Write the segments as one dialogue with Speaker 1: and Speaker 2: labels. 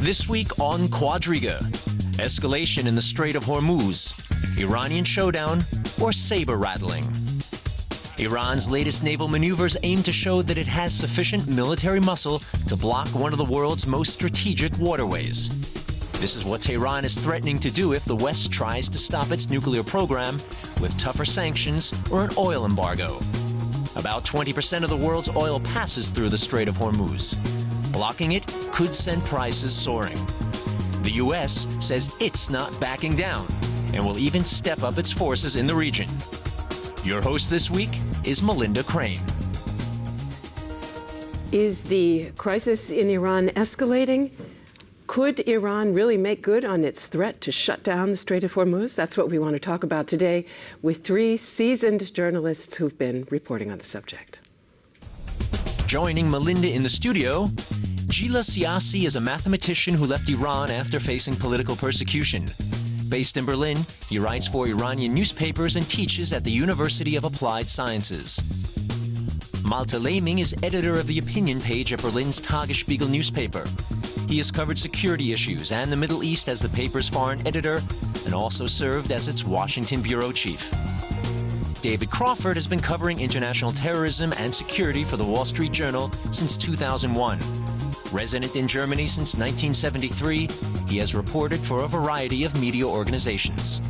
Speaker 1: This week on Quadriga, escalation in the Strait of Hormuz, Iranian showdown, or Saber rattling. Iran's latest naval maneuvers aim to show that it has sufficient military muscle to block one of the world's most strategic waterways. This is what Tehran is threatening to do if the West tries to stop its nuclear program with tougher sanctions or an oil embargo. About 20% of the world's oil passes through the Strait of Hormuz. Blocking it could send prices soaring. The U.S. says it's not backing down and will even step up its forces in the region. Your host this week is Melinda Crane.
Speaker 2: Is the crisis in Iran escalating? Could Iran really make good on its threat to shut down the Strait of Hormuz? That's what we want to talk about today with three seasoned journalists who've been reporting on the subject.
Speaker 1: Joining Melinda in the studio, Gila Siasi is a mathematician who left Iran after facing political persecution. Based in Berlin, he writes for Iranian newspapers and teaches at the University of Applied Sciences. Malte Laming is editor of the opinion page at Berlin's Tagesspiegel newspaper. He has covered security issues and the Middle East as the paper's foreign editor and also served as its Washington bureau chief. David Crawford has been covering international terrorism and security for the Wall Street Journal since 2001. Resident in Germany since 1973, he has reported for a variety of media organizations.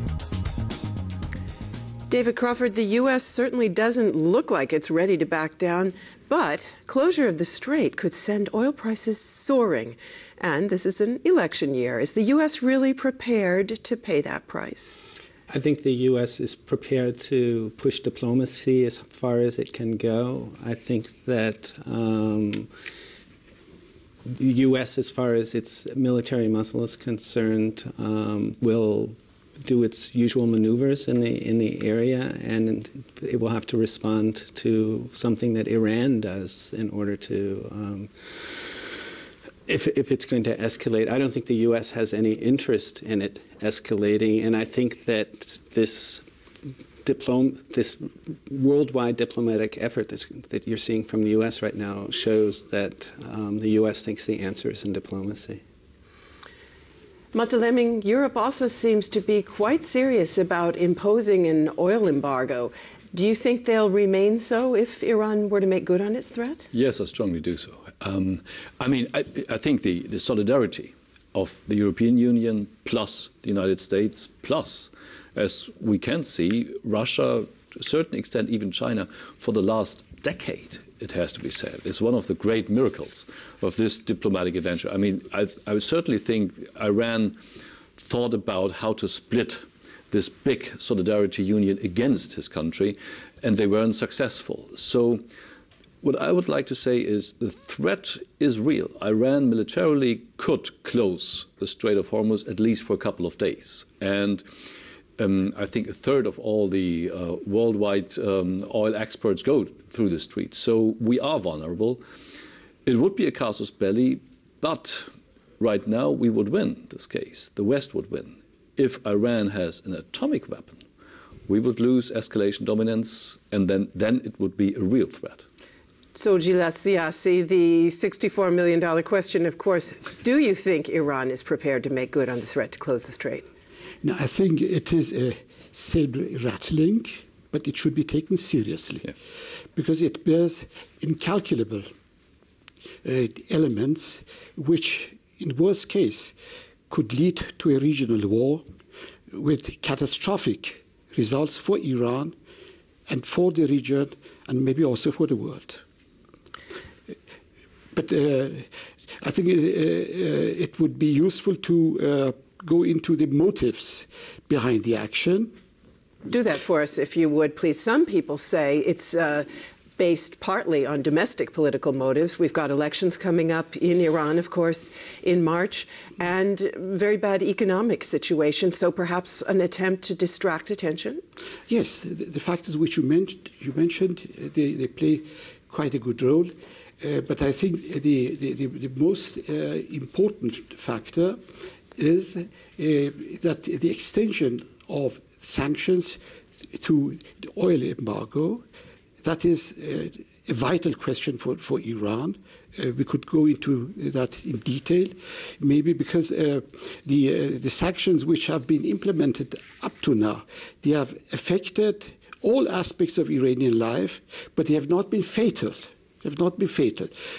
Speaker 2: David Crawford, the U.S. certainly doesn't look like it's ready to back down, but closure of the strait could send oil prices soaring. And this is an election year. Is the U.S. really prepared to pay that price?
Speaker 3: I think the U.S. is prepared to push diplomacy as far as it can go. I think that the U.S., as far as its military muscle is concerned, will do its usual maneuvers in the area, and it will have to respond to something that Iran does in order to, if it's going to escalate. I don't think the U.S. has any interest in it escalating, and I think that this worldwide diplomatic effort that you're seeing from the U.S. right now shows that the U.S. thinks the answer is in diplomacy.
Speaker 2: Malte Laming, Europe also seems to be quite serious about imposing an oil embargo. Do you think they'll remain so if Iran were to make good on its threat?
Speaker 4: Yes, I strongly do so. I think the solidarity of the European Union plus the United States plus, as we can see, Russia, to a certain extent even China, for the last decade, it has to be said, is one of the great miracles of this diplomatic adventure. I mean, I certainly think Iran thought about how to split this big solidarity union against his country, and they weren't successful. So what I would like to say is the threat is real. Iran militarily could close the Strait of Hormuz at least for a couple of days. And I think a third of all the worldwide oil exports go through the strait. So we are vulnerable. It would be a casus belli, but right now we would win this case. The West would win. If Iran has an atomic weapon, we would lose escalation dominance, and then it would be a real threat.
Speaker 2: So, Gila Siasi, the $64 million question, of course, do you think Iran is prepared to make good on the threat to close the strait?
Speaker 5: No, I think it is a saber rattling, but it should be taken seriously, because it bears incalculable elements which, in worst case, could lead to a regional war with catastrophic results for Iran and for the region and maybe also for the world. But I think it would be useful to go into the motives behind the action.
Speaker 2: Do that for us, if you would, please. Some people say it's based partly on domestic political motives. We've got elections coming up in Iran, of course, in March, and very bad economic situation, so perhaps an attempt to distract attention?
Speaker 5: Yes, the factors which you mentioned, they play quite a good role. But I think the most important factor is that the extension of sanctions to the oil embargo, that is a vital question for Iran. We could go into that in detail, maybe because the sanctions which have been implemented up to now, they have affected all aspects of Iranian life, but they have not been fatal.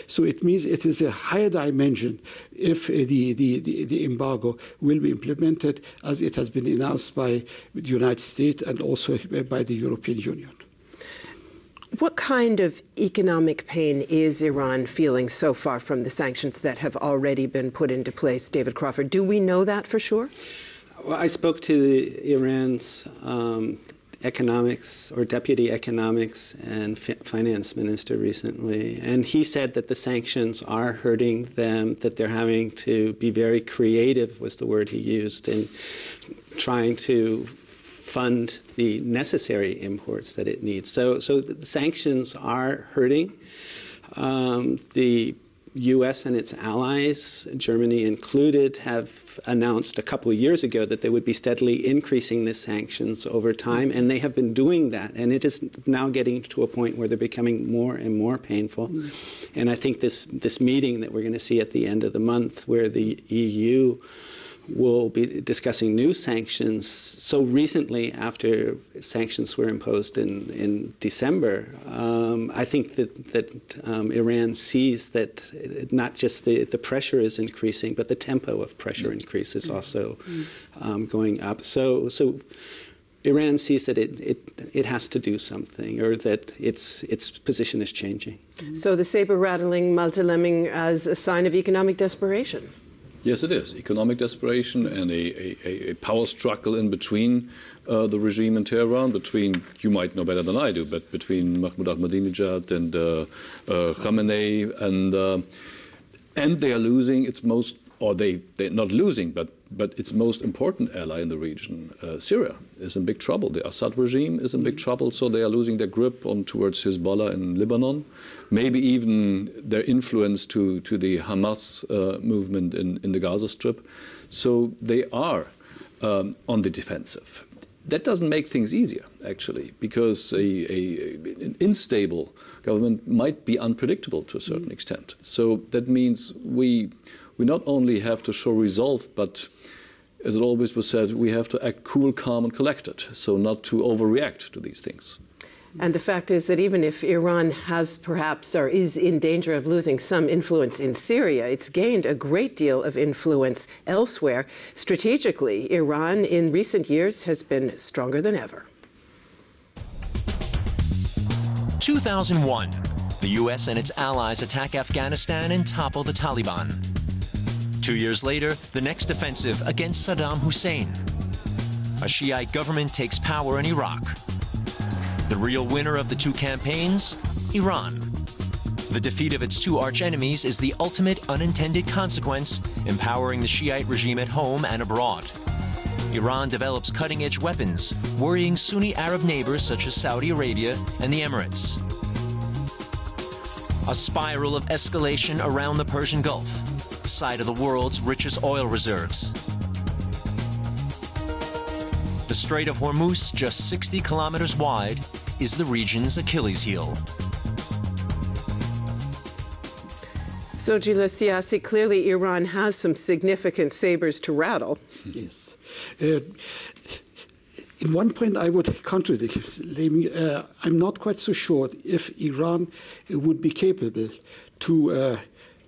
Speaker 5: So it means it is a higher dimension if the embargo will be implemented as it has been announced by the United States and also by the European Union.
Speaker 2: What kind of economic pain is Iran feeling so far from the sanctions that have already been put into place, David Crawford? Do we know that for sure?
Speaker 3: Well, I spoke to Iran's economics or deputy economics and finance minister recently, and he said that the sanctions are hurting them, that they're having to be very creative, was the word he used, in trying to fund the necessary imports that it needs. So the sanctions are hurting. The U.S. and its allies, Germany included, have announced a couple of years ago that they would be steadily increasing the sanctions over time, and they have been doing that. And it is now getting to a point where they're becoming more and more painful. And I think this meeting that we're going to see at the end of the month, where the EU will be discussing new sanctions so recently after sanctions were imposed in December. I think that Iran sees that not just the pressure is increasing, but the tempo of pressure increase is also going up. So Iran sees that it has to do something, or that its position is changing.
Speaker 2: So the Saber rattling multi-lemming as a sign of economic desperation.
Speaker 4: Yes, it is. Economic desperation and a power struggle in between the regime in Tehran, between, you might know better than I do, but between Mahmoud Ahmadinejad and Khamenei, and they are losing its most, or they're not losing, but its most important ally in the region, Syria, is in big trouble. The Assad regime is in big trouble, so they are losing their grip towards Hezbollah in Lebanon, maybe even their influence to the Hamas movement in the Gaza Strip. So they are on the defensive. That doesn't make things easier, actually, because an unstable government might be unpredictable to a certain extent. So that means we not only have to show resolve, but, as it always was said, we have to act cool, calm, and collected, so not to overreact to these things.
Speaker 2: And the fact is that even if Iran has perhaps or is in danger of losing some influence in Syria, it's gained a great deal of influence elsewhere. Strategically, Iran in recent years has been stronger than ever.
Speaker 1: 2001, the U.S. and its allies attack Afghanistan and topple the Taliban. 2 years later, the next offensive against Saddam Hussein. A Shiite government takes power in Iraq. The real winner of the two campaigns? Iran. The defeat of its two archenemies is the ultimate unintended consequence, empowering the Shiite regime at home and abroad. Iran develops cutting-edge weapons, worrying Sunni Arab neighbors such as Saudi Arabia and the Emirates. A spiral of escalation around the Persian Gulf, site of the world's richest oil reserves. The Strait of Hormuz, just 60 kilometers wide, is the region's Achilles heel.
Speaker 2: So, Gila Siasi, clearly Iran has some significant sabers to rattle.
Speaker 5: Yes. In one point, I would contradict him. I'm not quite so sure if Iran would be capable to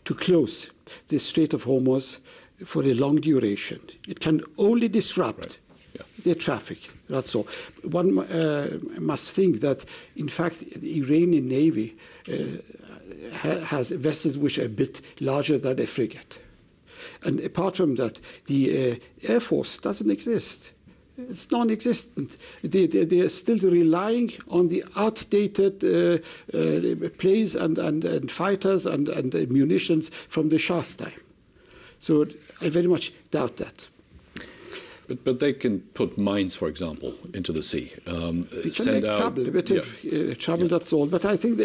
Speaker 5: close the Strait of Hormuz for a long duration. It can only disrupt the traffic. That's all. One must think that, in fact, the Iranian Navy has vessels which are a bit larger than a frigate. And apart from that, the Air Force doesn't exist. It's non-existent. They are still relying on the outdated planes and fighters and munitions from the Shah's time. So I very much doubt that.
Speaker 4: But they can put mines, for example, into the sea.
Speaker 5: It can make trouble, a bit of trouble, that's all. But I think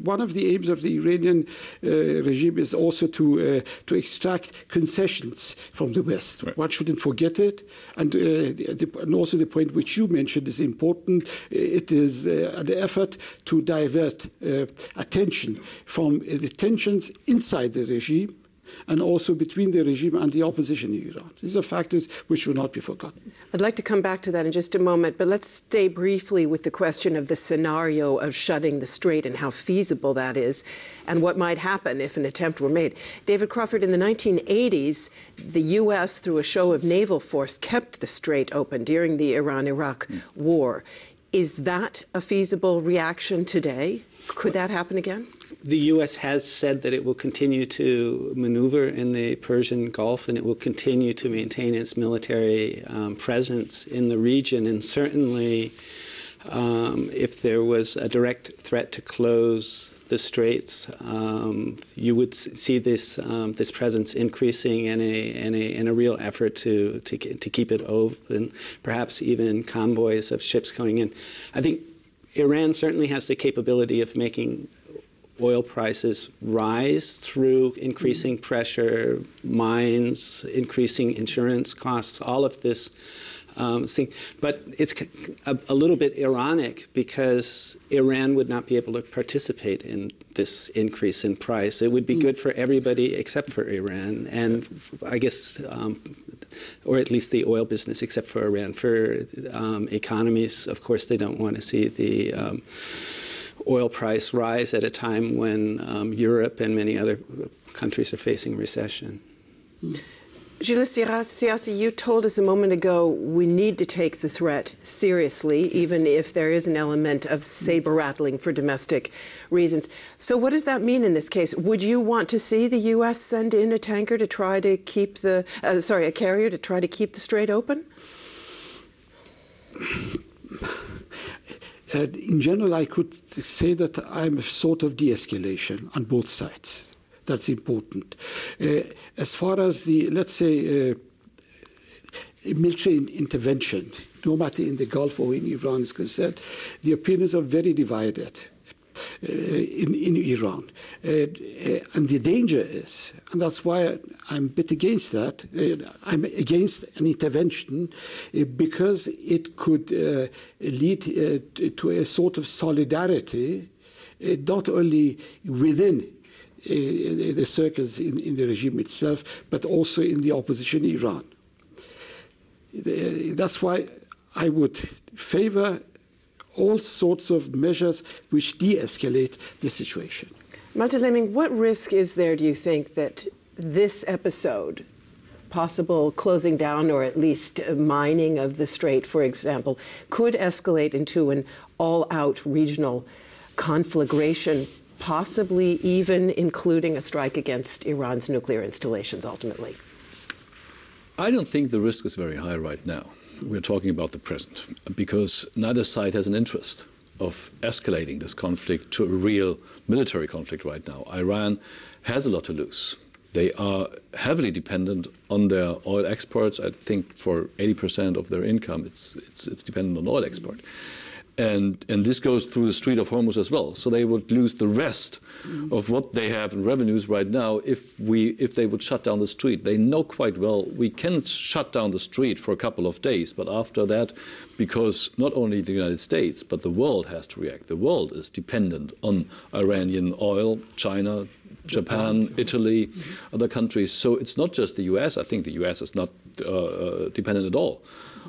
Speaker 5: one of the aims of the Iranian regime is also to extract concessions from the West. Right. One shouldn't forget it. And also the point which you mentioned is important. It is an effort to divert attention from the tensions inside the regime and also between the regime and the opposition in Iran. These are factors which should not be forgotten.
Speaker 2: I'd like to come back to that in just a moment, but let's stay briefly with the question of the scenario of shutting the strait and how feasible that is and what might happen if an attempt were made. David Crawford, in the 1980s, the U.S., through a show of naval force, kept the strait open during the Iran-Iraq war. Is that a feasible reaction today? Could that happen again?
Speaker 3: The U.S. has said that it will continue to maneuver in the Persian Gulf and it will continue to maintain its military presence in the region. And certainly, if there was a direct threat to close the straits, you would see this presence increasing in a real effort to keep it open, perhaps even convoys of ships coming in. I think Iran certainly has the capability of making oil prices rise through increasing pressure, mines, increasing insurance costs, all of this thing. But it's a little bit ironic because Iran would not be able to participate in this increase in price. It would be good for everybody except for Iran, and I guess, or at least the oil business except for Iran. For economies, of course, they don't want to see the oil price rise at a time when Europe and many other countries are facing recession.
Speaker 2: Gilles Siassi, you told us a moment ago we need to take the threat seriously, even if there is an element of saber rattling for domestic reasons. So what does that mean in this case? Would you want to see the U.S. send in a tanker to try to keep a carrier to try to keep the strait open?
Speaker 5: In general, I could say that I'm a sort of de-escalation on both sides. That's important. As far as the, let's say, military intervention, no matter in the Gulf or in Iran is concerned, the opinions are very divided in Iran. And the danger is, and that's why I'm a bit against that, I'm against an intervention because it could lead to a sort of solidarity, not only within the circles in the regime itself, but also in the opposition in Iran. That's why I would favor all sorts of measures which de-escalate the situation.
Speaker 2: Malte Lemming, what risk is there, do you think, that this episode, possible closing down or at least mining of the strait, for example, could escalate into an all-out regional conflagration, possibly even including a strike against Iran's nuclear installations ultimately?
Speaker 4: I don't think the risk is very high right now. We're talking about the present, because neither side has an interest of escalating this conflict to a real military conflict right now. Iran has a lot to lose. They are heavily dependent on their oil exports. I think for 80% of their income, it's dependent on oil export. And this goes through the Strait of Hormuz as well. So they would lose the rest of what they have in revenues right now if they would shut down the strait. They know quite well we can shut down the strait for a couple of days, but after that, because not only the United States, but the world has to react. The world is dependent on Iranian oil, China, Japan, Italy, other countries. So it's not just the U.S. I think the U.S. is not dependent at all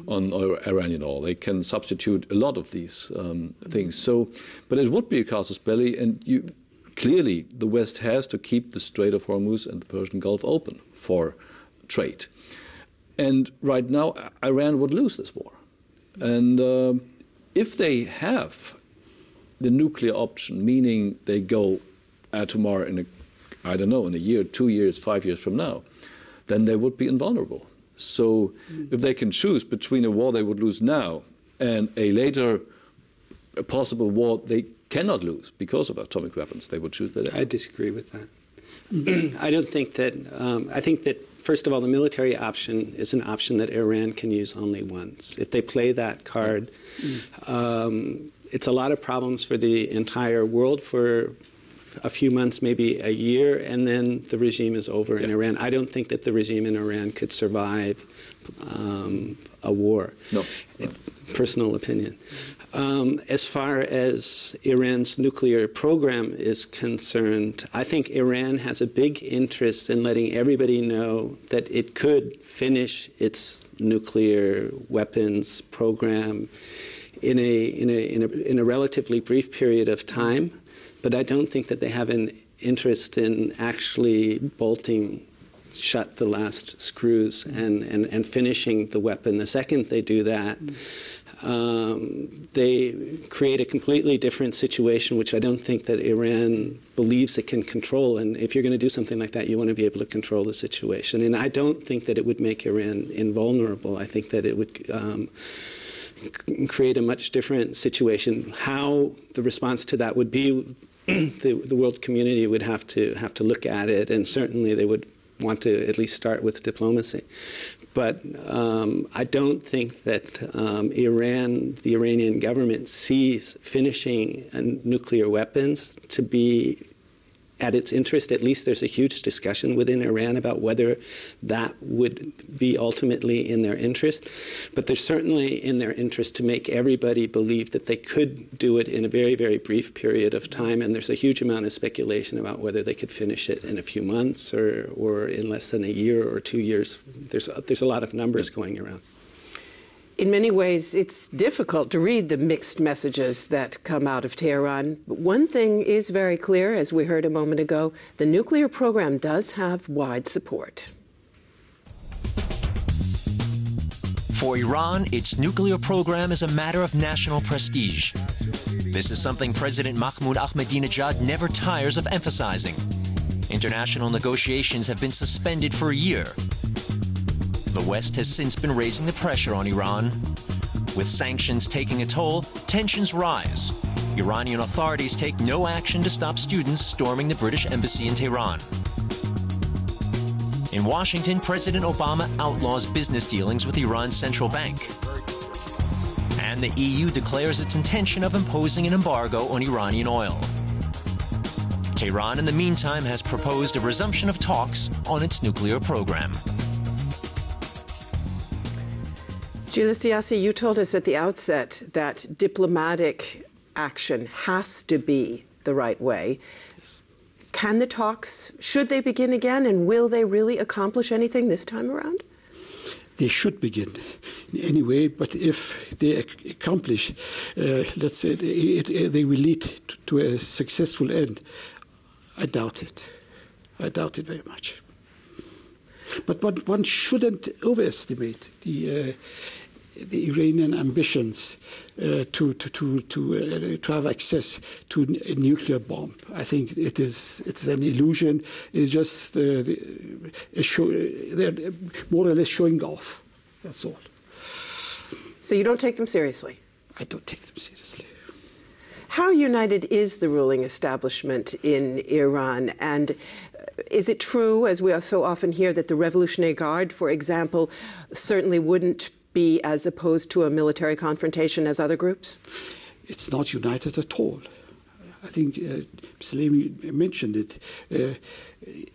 Speaker 4: on Iranian oil. They can substitute a lot of these things. So, but it would be a casus belli, and clearly the West has to keep the Strait of Hormuz and the Persian Gulf open for trade. And right now, Iran would lose this war. And if they have the nuclear option, meaning they go tomorrow in a year, 2 years, 5 years from now, then they would be invulnerable. So if they can choose between a war they would lose now and a possible war they cannot lose because of atomic weapons, they would choose that.
Speaker 3: I disagree with that. I don't think that. I think that first of all, the military option is an option that Iran can use only once. If they play that card, it's a lot of problems for the entire world for a few months, maybe a year, and then the regime is over in Iran. I don't think that the regime in Iran could survive a war.
Speaker 4: No.
Speaker 3: Personal opinion. As far as Iran's nuclear program is concerned, I think Iran has a big interest in letting everybody know that it could finish its nuclear weapons program in a relatively brief period of time. But I don't think that they have an interest in actually bolting shut the last screws and finishing the weapon. The second they do that, they create a completely different situation, which I don't think that Iran believes it can control. And if you're going to do something like that, you want to be able to control the situation. And I don't think that it would make Iran invulnerable. I think that it would create a much different situation. How the response to that would be, the world community would have to look at it, and certainly they would want to at least start with diplomacy. But I don't think that the Iranian government sees finishing nuclear weapons to be at its interest. At least there's a huge discussion within Iran about whether that would be ultimately in their interest. But there's certainly in their interest to make everybody believe that they could do it in a very, very brief period of time. And there's a huge amount of speculation about whether they could finish it in a few months or in less than a year or 2 years. There's a lot of numbers going around.
Speaker 2: In many ways, it's difficult to read the mixed messages that come out of Tehran. But one thing is very clear, as we heard a moment ago, the nuclear program does have wide support.
Speaker 1: For Iran, its nuclear program is a matter of national prestige. This is something President Mahmoud Ahmadinejad never tires of emphasizing. International negotiations have been suspended for a year. The West has since been raising the pressure on Iran. With sanctions taking a toll, tensions rise. Iranian authorities take no action to stop students storming the British embassy in Tehran. In Washington, President Obama outlaws business dealings with Iran's central bank. And the EU declares its intention of imposing an embargo on Iranian oil. Tehran, in the meantime, has proposed a resumption of talks on its nuclear program.
Speaker 2: Gila Siasi, you told us at the outset that diplomatic action has to be the right way. Yes. Can the talks, should they begin again, and will they really accomplish anything this time around?
Speaker 5: They should begin anyway, but if they accomplish, let's say, they will lead to a successful end. I doubt it. I doubt it very much. But one shouldn't overestimate the Iranian ambitions to have access to a nuclear bomb. I think it's an illusion. It's just a show. They're more or less showing off. That's all.
Speaker 2: So you don't take them seriously?
Speaker 5: I don't take them seriously.
Speaker 2: How united is the ruling establishment in Iran? And is it true, as we so often hear, that the Revolutionary Guard, for example, certainly wouldn't be as opposed to a military confrontation as other groups?
Speaker 5: It's not united at all. I think Salemi mentioned it.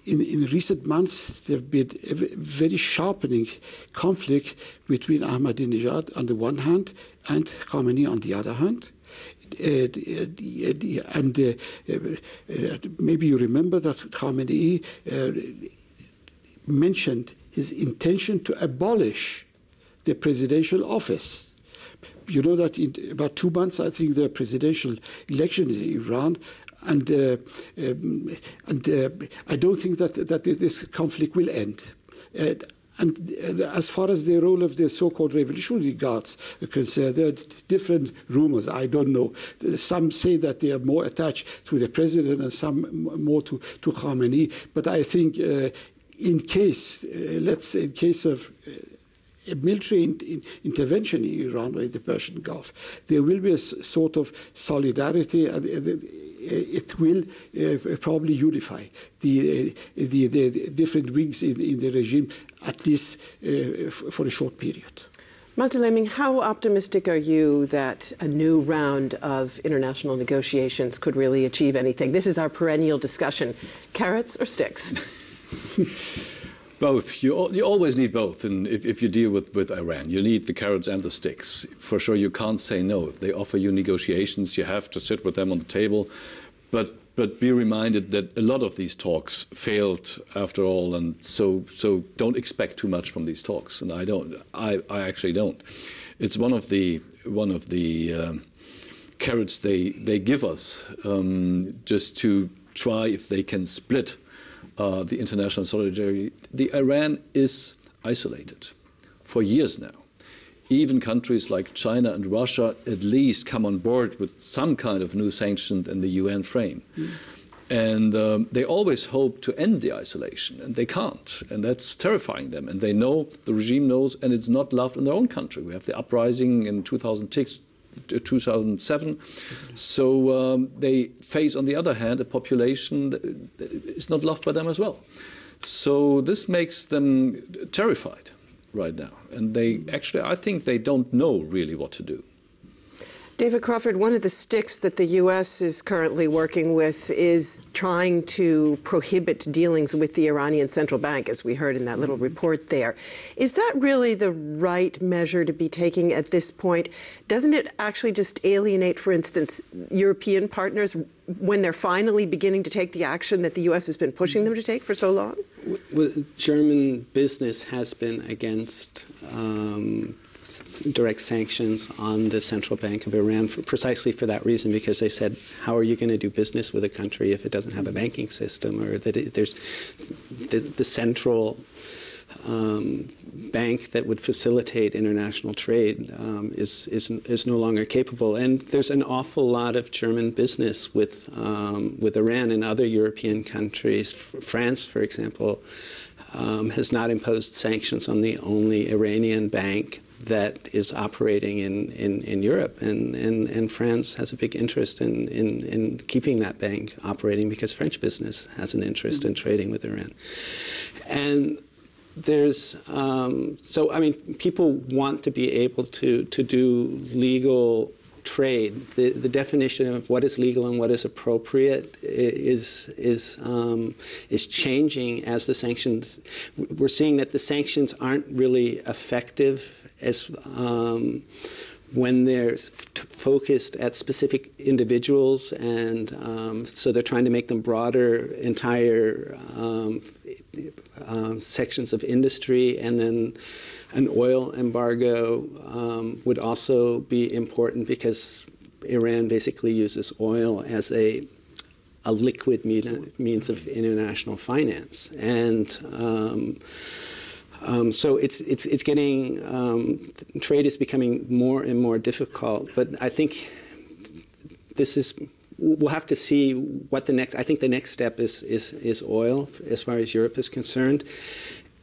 Speaker 5: In recent months, there have been a very sharpening conflict between Ahmadinejad on the one hand and Khamenei on the other hand. And maybe you remember that Khamenei mentioned his intention to abolish the presidential office. You know that in about 2 months, I think, the presidential election is in Iran, and I don't think that this conflict will end. And as far as the role of the so-called Revolutionary Guards are concerned, there are different rumors. I don't know. Some say that they are more attached to the president and some more to Khamenei. But I think in case, let's say in case of a military intervention in Iran or in the Persian Gulf, there will be a sort of solidarity and it will probably unify the different wings in the regime, at least for a short period.
Speaker 2: Malte Lemming, how optimistic are you that a new round of international negotiations could really achieve anything? This is our perennial discussion. Carrots or sticks?
Speaker 4: Both. You always need both. And if you deal with Iran, you need the carrots and the sticks. For sure, you can't say no. If they offer you negotiations, you have to sit with them on the table. But be reminded that a lot of these talks failed after all, and so don't expect too much from these talks. And I don't. I actually don't. It's one of the carrots they give us just to try if they can split the international solidarity. The Iran is isolated for years now. Even countries like China and Russia at least come on board with some kind of new sanction in the UN frame. And they always hope to end the isolation, and they can't. And that's terrifying them. And they know, the regime knows, and it's not loved in their own country. We have the uprising in 2007. So they face, on the other hand, a population that is not loved by them as well. So this makes them terrified right now. And they actually, I think they don't know really what to do.
Speaker 2: David Crawford, one of the sticks that the U.S. is currently working with is trying to prohibit dealings with the Iranian central bank, as we heard in that little report there. Is that really the right measure to be taking at this point? Doesn't it actually just alienate, for instance, European partners when they're finally beginning to take the action that the U.S. has been pushing them to take for so long?
Speaker 3: Well, German business has been against direct sanctions on the central bank of Iran precisely for that reason, because they said, how are you going to do business with a country if it doesn't have a banking system, or that there's the central bank that would facilitate international trade is no longer capable. And there's an awful lot of German business with Iran and other European countries. France, for example, has not imposed sanctions on the only Iranian bank that is operating in Europe, and France has a big interest in keeping that bank operating because French business has an interest in trading with Iran. And there's so I mean, people want to be able to do legal trade. The definition of what is legal and what is appropriate is changing as the sanctions. We're seeing that the sanctions aren't really effective as when they're focused at specific individuals, and so they're trying to make them broader, entire sections of industry, and then an oil embargo would also be important because Iran basically uses oil as a liquid means of international finance, and so it's getting trade is becoming more and more difficult. But I think we'll have to see what the next. I think the next step is oil as far as Europe is concerned.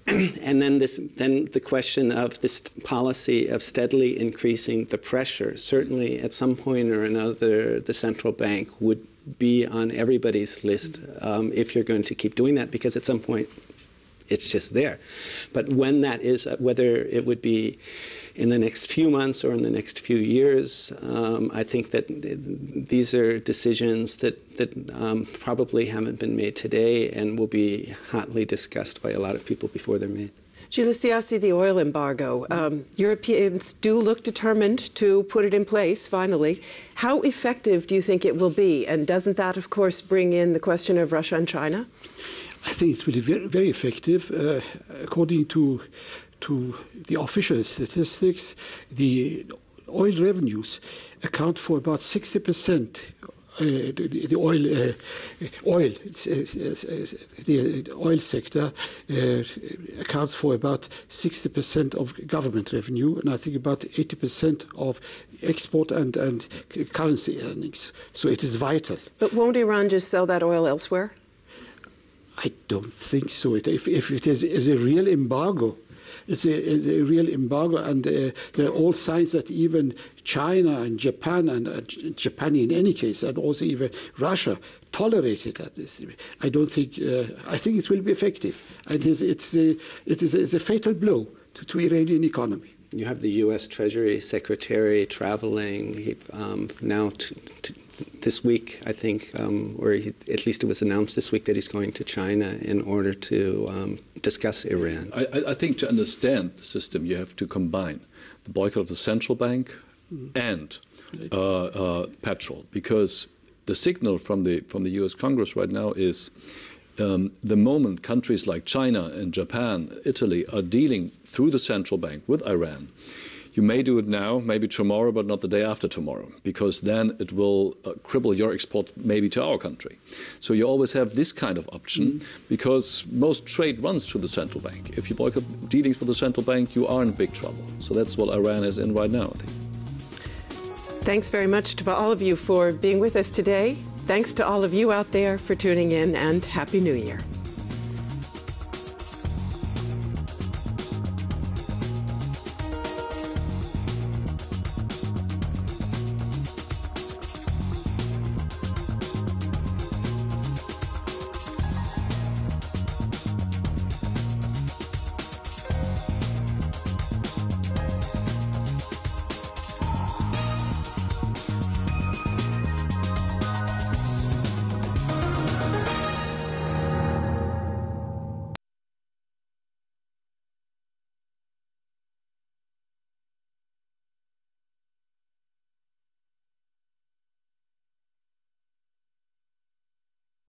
Speaker 3: And then the question of this policy of steadily increasing the pressure. Certainly, at some point or another, the central bank would be on everybody's list if you're going to keep doing that, because at some point it's just there. But when that is, whether it would be in the next few months or in the next few years, I think that these are decisions that probably haven't been made today and will be hotly discussed by a lot of people before they're made.
Speaker 2: Gila Siassi, the oil embargo. Europeans do look determined to put it in place, finally. How effective do you think it will be? And doesn't that, of course, bring in the question of Russia and China?
Speaker 5: I think it will be very, very effective. According to the official statistics, the oil revenues account for about 60%. The oil sector accounts for about 60% of government revenue, and I think about 80% of export and currency earnings. So it is vital.
Speaker 2: But won't Iran just sell that oil elsewhere?
Speaker 5: I don't think so. If it is a real embargo, It's a real embargo, and there are all signs that even China and Japan, and Japan in any case, and also even Russia, tolerated at this. I don't think. I think it will be effective, and it's a fatal blow to Iranian economy.
Speaker 3: You have the U.S. Treasury Secretary traveling now this week, I think, or at least it was announced this week that he's going to China in order to discuss Iran.
Speaker 4: I think to understand the system, you have to combine the boycott of the central bank and petrol, because the signal from the U.S. Congress right now is the moment countries like China and Japan, Italy are dealing through the central bank with Iran, you may do it now, maybe tomorrow, but not the day after tomorrow, because then it will cripple your export maybe to our country. So you always have this kind of option, because most trade runs through the central bank. If you boycott dealings with the central bank, you are in big trouble. So that's what Iran is in right now, I think.
Speaker 2: Thanks very much to all of you for being with us today. Thanks to all of you out there for tuning in, and Happy New Year.